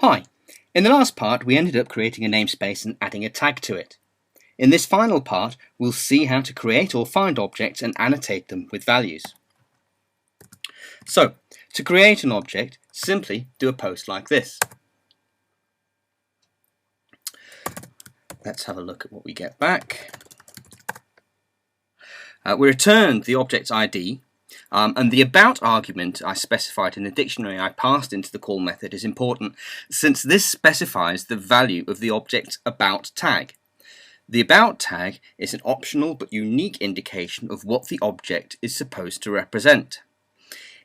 Hi, in the last part we ended up creating a namespace and adding a tag to it. In this final part we'll see how to create or find objects and annotate them with values. So, to create an object, simply do a post like this. Let's have a look at what we get back. We returned the object's ID, and the about argument I specified in the dictionary I passed into the call method is important, since this specifies the value of the object's about tag. The about tag is an optional but unique indication of what the object is supposed to represent.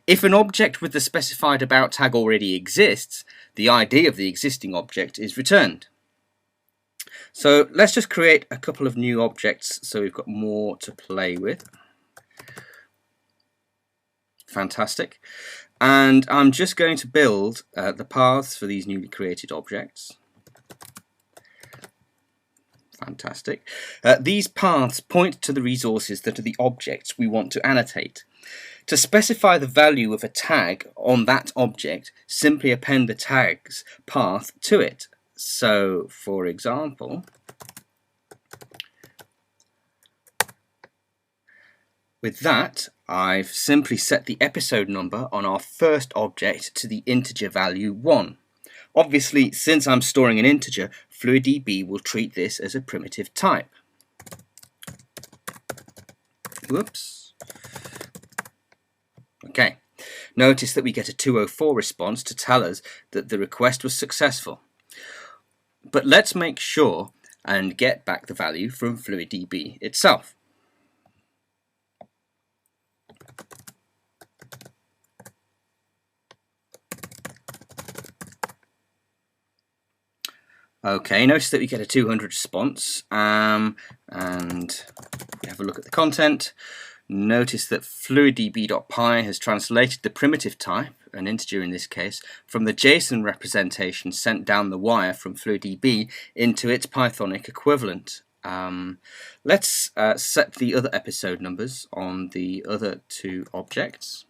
If an object with the specified about tag already exists, the ID of the existing object is returned. So let's just create a couple of new objects so we've got more to play with. Fantastic. And I'm just going to build the paths for these newly created objects. Fantastic. These paths point to the resources that are the objects we want to annotate. To specify the value of a tag on that object, simply append the tag's path to it. So, for example, with that, I've simply set the episode number on our first object to the integer value 1. Obviously, since I'm storing an integer, FluidDB will treat this as a primitive type. Whoops. Okay, notice that we get a 204 response to tell us that the request was successful. But let's make sure and get back the value from FluidDB itself. Okay, notice that we get a 200 response, and we have a look at the content. Notice that fluiddb.py has translated the primitive type, an integer in this case, from the JSON representation sent down the wire from FluidDB into its Pythonic equivalent. Let's set the other episode numbers on the other two objects.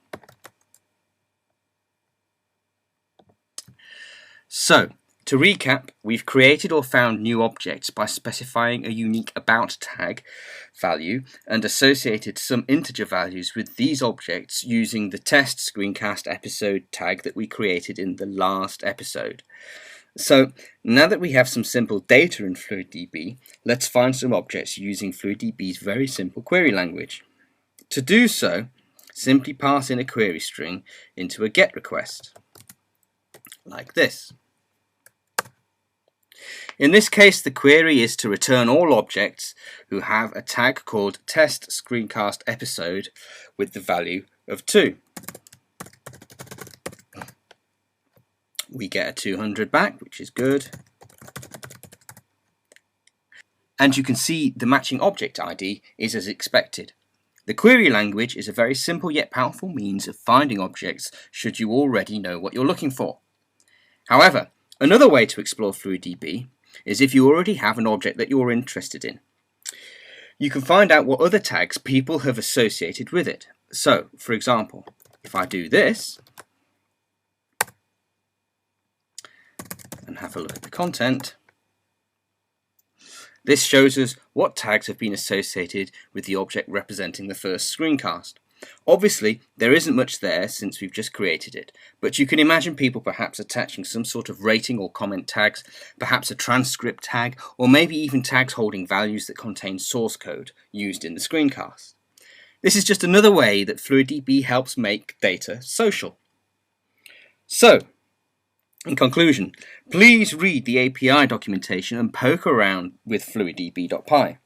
So, to recap, we've created or found new objects by specifying a unique about tag value and associated some integer values with these objects using the test screencast episode tag that we created in the last episode. So now that we have some simple data in FluidDB, let's find some objects using FluidDB's very simple query language. To do so, simply pass in a query string into a GET request, like this. In this case, the query is to return all objects who have a tag called test screencast episode with the value of 2. We get a 200 back, which is good. And you can see the matching object ID is as expected. The query language is a very simple yet powerful means of finding objects should you already know what you're looking for. However, another way to explore FluidDB is if you already have an object that you're interested in. You can find out what other tags people have associated with it. So, for example, if I do this and have a look at the content, this shows us what tags have been associated with the object representing the first screencast. Obviously, there isn't much there since we've just created it, but you can imagine people perhaps attaching some sort of rating or comment tags, perhaps a transcript tag, or maybe even tags holding values that contain source code used in the screencast. This is just another way that FluidDB helps make data social. So, in conclusion, please read the API documentation and poke around with fluiddb.py.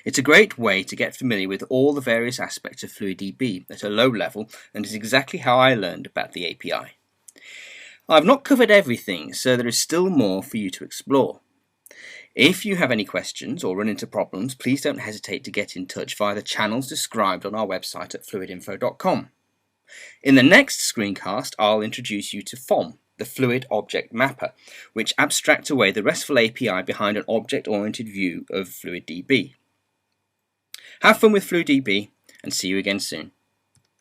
It's a great way to get familiar with all the various aspects of FluidDB at a low level, and is exactly how I learned about the API. I've not covered everything, so there is still more for you to explore. If you have any questions or run into problems, please don't hesitate to get in touch via the channels described on our website at fluidinfo.com. In the next screencast, I'll introduce you to FOM, the Fluid Object Mapper, which abstracts away the RESTful API behind an object-oriented view of FluidDB. Have fun with FluidDB, and see you again soon.